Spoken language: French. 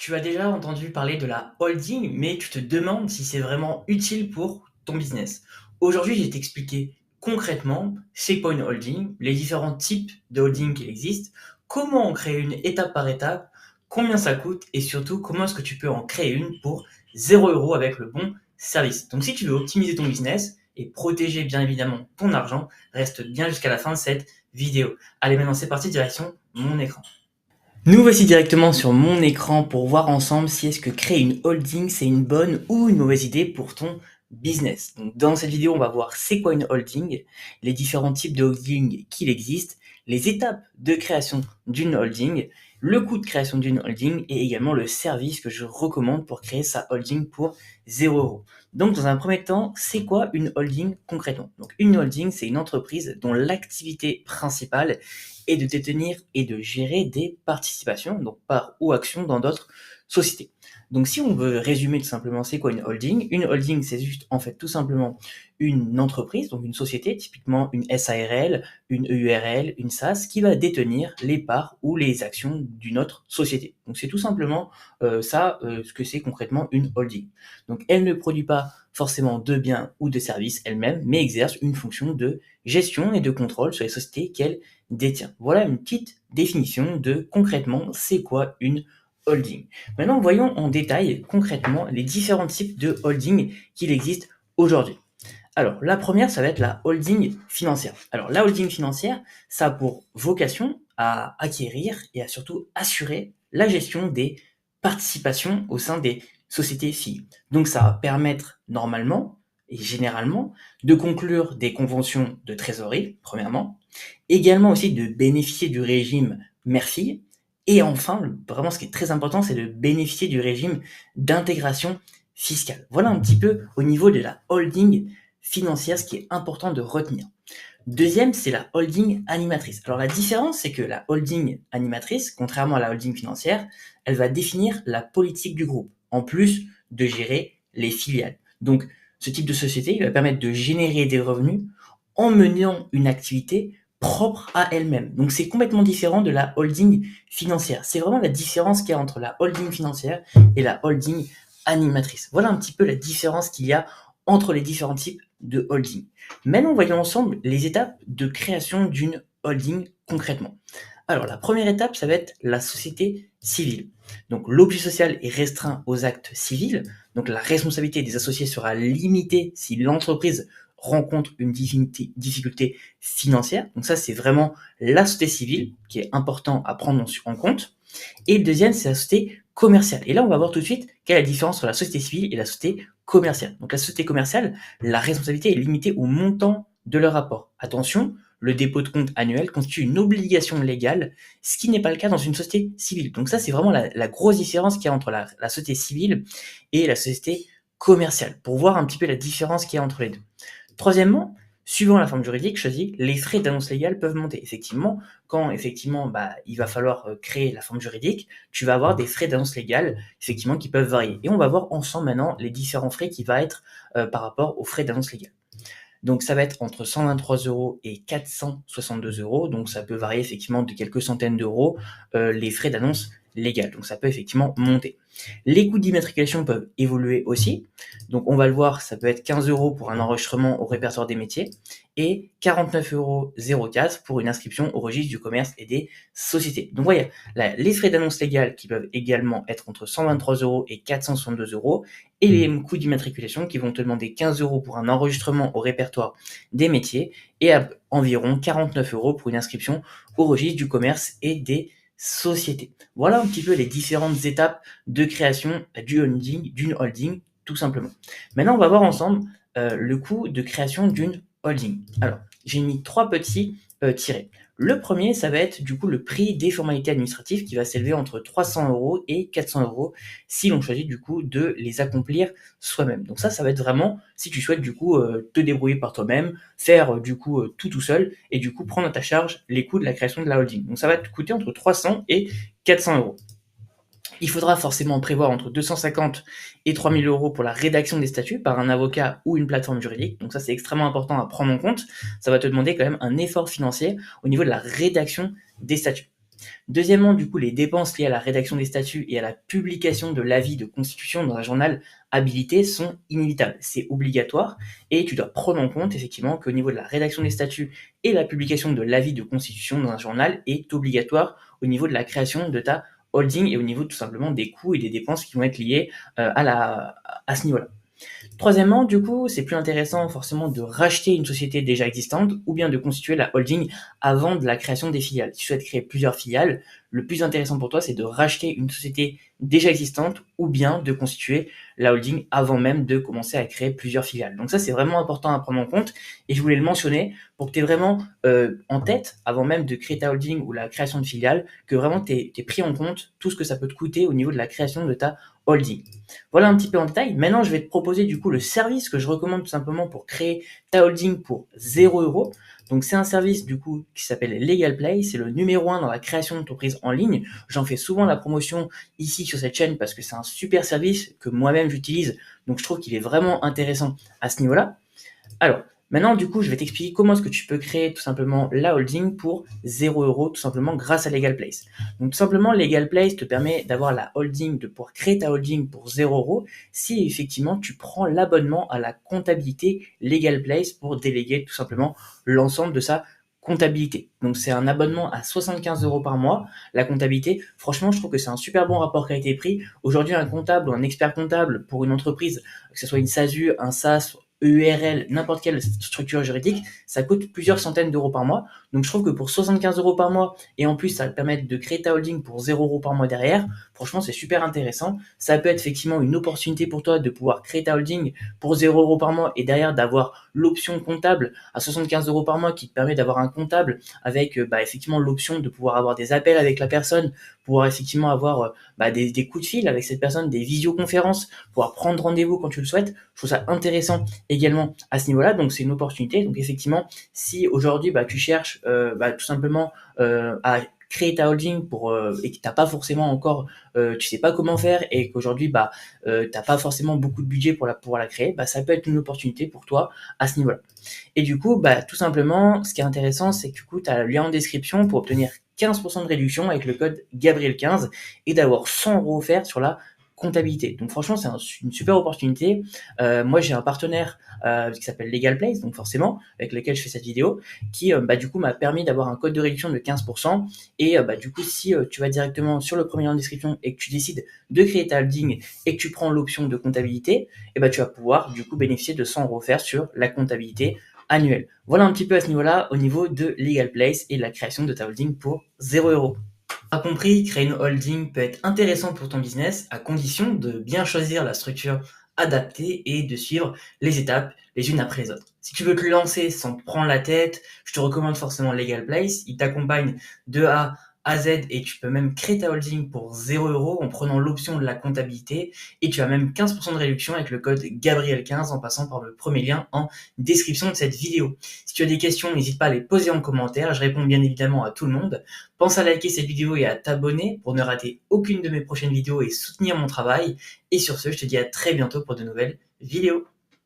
Tu as déjà entendu parler de la holding, mais tu te demandes si c'est vraiment utile pour ton business. Aujourd'hui, je vais t'expliquer concrètement c'est quoi une holding, les différents types de holding qu'il existe, comment en créer une étape par étape, combien ça coûte et surtout comment est-ce que tu peux en créer une pour 0 € avec le bon service. Donc si tu veux optimiser ton business et protéger bien évidemment ton argent, reste bien jusqu'à la fin de cette vidéo. Allez, maintenant c'est parti, direction mon écran. Nous voici directement sur mon écran pour voir ensemble si est-ce que créer une holding c'est une bonne ou une mauvaise idée pour ton business. Donc dans cette vidéo, on va voir c'est quoi une holding, les différents types de holding qu'il existe, les étapes de création d'une holding, le coût de création d'une holding et également le service que je recommande pour créer sa holding pour 0 €. Donc dans un premier temps, c'est quoi une holding concrètement? Donc une holding, c'est une entreprise dont l'activité principale et de détenir et de gérer des participations, donc parts ou actions dans d'autres sociétés. Donc si on veut résumer tout simplement c'est quoi une holding c'est juste en fait tout simplement une entreprise, donc une société, typiquement une SARL, une EURL, une SAS, qui va détenir les parts ou les actions d'une autre société. Donc c'est tout simplement ce que c'est concrètement une holding. Donc elle ne produit pas forcément de biens ou de services elle-même, mais exerce une fonction de gestion et de contrôle sur les sociétés qu'elle détient. Voilà une petite définition de concrètement c'est quoi une holding. Maintenant, voyons en détail concrètement les différents types de holding qu'il existe aujourd'hui. Alors, la première, ça va être la holding financière. Alors, la holding financière, ça a pour vocation à acquérir et à surtout assurer la gestion des participations au sein des sociétés filles. Donc, ça va permettre normalement et généralement de conclure des conventions de trésorerie, premièrement, également aussi de bénéficier du régime mère-fille, et enfin, vraiment ce qui est très important, c'est de bénéficier du régime d'intégration fiscale. Voilà un petit peu au niveau de la holding financière, ce qui est important de retenir. Deuxième, c'est la holding animatrice. Alors la différence, c'est que la holding animatrice, contrairement à la holding financière, elle va définir la politique du groupe, en plus de gérer les filiales. Donc ce type de société, il va permettre de générer des revenus en menant une activité propre à elle-même. Donc c'est complètement différent de la holding financière. C'est vraiment la différence qu'il y a entre la holding financière et la holding animatrice. Voilà un petit peu la différence qu'il y a entre les différents types de holding. Maintenant, voyons ensemble les étapes de création d'une holding concrètement. Alors, la première étape, ça va être la société civile. Donc, l'objet social est restreint aux actes civils. Donc, la responsabilité des associés sera limitée si l'entreprise rencontre une difficulté financière. Donc, ça, c'est vraiment la société civile qui est important à prendre en compte. Et le deuxième, c'est la société commerciale. Et là, on va voir tout de suite quelle est la différence entre la société civile et la société commerciale. Donc la société commerciale, la responsabilité est limitée au montant de leur rapport. Attention, le dépôt de compte annuel constitue une obligation légale, ce qui n'est pas le cas dans une société civile. Donc ça, c'est vraiment la grosse différence qu'il y a entre la société civile et la société commerciale, pour voir un petit peu la différence qu'il y a entre les deux. Troisièmement, suivant la forme juridique choisie, les frais d'annonce légale peuvent monter. Effectivement, quand il va falloir créer la forme juridique, tu vas avoir des frais d'annonce légale effectivement qui peuvent varier. Et on va voir ensemble maintenant les différents frais qui vont être par rapport aux frais d'annonce légale. Donc ça va être entre 123 € et 462 €. Donc ça peut varier effectivement de quelques centaines d'euros les frais d'annonce légale. Donc ça peut effectivement monter. Les coûts d'immatriculation peuvent évoluer aussi. Donc on va le voir, ça peut être 15 € pour un enregistrement au répertoire des métiers et 49,04 € pour une inscription au registre du commerce et des sociétés. Donc voyez, là, les frais d'annonce légale qui peuvent également être entre 123 € et 462 € et les coûts d'immatriculation qui vont te demander 15 € pour un enregistrement au répertoire des métiers et à environ 49 € pour une inscription au registre du commerce et des sociétés. Voilà un petit peu les différentes étapes de création d'une holding, tout simplement. Maintenant, on va voir ensemble le coût de création d'une holding. Alors, j'ai mis 3 petits tirets. Le premier, ça va être du coup le prix des formalités administratives qui va s'élever entre 300 € et 400 € si l'on choisit du coup de les accomplir soi-même. Donc ça va être vraiment si tu souhaites du coup te débrouiller par toi-même, faire du coup tout seul et du coup prendre à ta charge les coûts de la création de la holding. Donc ça va te coûter entre 300 et 400 €. Il faudra forcément prévoir entre 250 et 3000 € pour la rédaction des statuts par un avocat ou une plateforme juridique. Donc ça, c'est extrêmement important à prendre en compte. Ça va te demander quand même un effort financier au niveau de la rédaction des statuts. Deuxièmement, du coup, les dépenses liées à la rédaction des statuts et à la publication de l'avis de constitution dans un journal habilité sont inévitables. C'est obligatoire et tu dois prendre en compte effectivement qu'au niveau de la rédaction des statuts et la publication de l'avis de constitution dans un journal est obligatoire au niveau de la création de ta holding et au niveau tout simplement des coûts et des dépenses qui vont être liées à ce niveau-là. Troisièmement, du coup, c'est plus intéressant forcément de racheter une société déjà existante ou bien de constituer la holding avant de la création des filiales. Si tu souhaites créer plusieurs filiales, le plus intéressant pour toi, c'est de racheter une société déjà existante ou bien de constituer la holding avant même de commencer à créer plusieurs filiales. Donc ça, c'est vraiment important à prendre en compte et je voulais le mentionner pour que tu aies vraiment en tête, avant même de créer ta holding ou la création de filiale, que vraiment tu aies pris en compte tout ce que ça peut te coûter au niveau de la création de ta holding. Voilà un petit peu en détail. Maintenant, je vais te proposer du coup le service que je recommande tout simplement pour créer ta holding pour 0 €. Donc, c'est un service du coup qui s'appelle Legal Play. C'est le numéro 1 dans la création d'entreprise en ligne. J'en fais souvent la promotion ici sur cette chaîne parce que c'est un super service que moi-même j'utilise. Donc, je trouve qu'il est vraiment intéressant à ce niveau-là. Alors, maintenant, du coup, je vais t'expliquer comment est-ce que tu peux créer tout simplement la holding pour 0 € tout simplement grâce à Legal Place. Donc, tout simplement, Legal Place te permet d'avoir la holding, de pouvoir créer ta holding pour 0 € si effectivement tu prends l'abonnement à la comptabilité Legal Place pour déléguer tout simplement l'ensemble de sa comptabilité. Donc, c'est un abonnement à 75 € par mois. La comptabilité, franchement, je trouve que c'est un super bon rapport qualité-prix. Aujourd'hui, un comptable ou un expert comptable pour une entreprise, que ce soit une SASU, un SAS, EURL, n'importe quelle structure juridique, ça coûte plusieurs centaines d'euros par mois. Donc je trouve que pour 75 € par mois, et en plus ça va te permettre de créer ta holding pour 0 € par mois derrière, franchement c'est super intéressant. Ça peut être effectivement une opportunité pour toi de pouvoir créer ta holding pour 0 € par mois et derrière d'avoir l'option comptable à 75 € par mois qui te permet d'avoir un comptable avec effectivement l'option de pouvoir avoir des appels avec la personne, pouvoir effectivement avoir des coups de fil avec cette personne, des visioconférences, pouvoir prendre rendez-vous quand tu le souhaites. Je trouve ça intéressant également à ce niveau-là, donc c'est une opportunité. Donc effectivement, si aujourd'hui tu cherches tout simplement à créer ta holding et que t'as pas forcément encore, tu sais pas comment faire et qu'aujourd'hui t'as pas forcément beaucoup de budget pour pouvoir la créer, ça peut être une opportunité pour toi à ce niveau-là. Et du coup, tout simplement, ce qui est intéressant, c'est que du coup, tu as le lien en description pour obtenir 15% de réduction avec le code Gabriel15 et d'avoir 100 € offerts sur la comptabilité. Donc franchement, c'est une super opportunité. Moi, j'ai un partenaire qui s'appelle Legal Place, donc forcément, avec lequel je fais cette vidéo, qui du coup m'a permis d'avoir un code de réduction de 15%. Et du coup, si tu vas directement sur le premier lien en description et que tu décides de créer ta holding et que tu prends l'option de comptabilité, tu vas pouvoir du coup bénéficier de 100 € offerts sur la comptabilité annuelle. Voilà un petit peu à ce niveau-là, au niveau de Legal Place et la création de ta holding pour 0 €. A compris, créer une holding peut être intéressant pour ton business à condition de bien choisir la structure adaptée et de suivre les étapes les unes après les autres. Si tu veux te lancer sans te prendre la tête, je te recommande forcément Legal Place. Il t'accompagne de A à Z et tu peux même créer ta holding pour 0 € en prenant l'option de la comptabilité et tu as même 15% de réduction avec le code Gabriel15 en passant par le premier lien en description de cette vidéo. Si tu as des questions, n'hésite pas à les poser en commentaire. Je réponds bien évidemment à tout le monde. Pense à liker cette vidéo et à t'abonner pour ne rater aucune de mes prochaines vidéos et soutenir mon travail. Et sur ce, je te dis à très bientôt pour de nouvelles vidéos.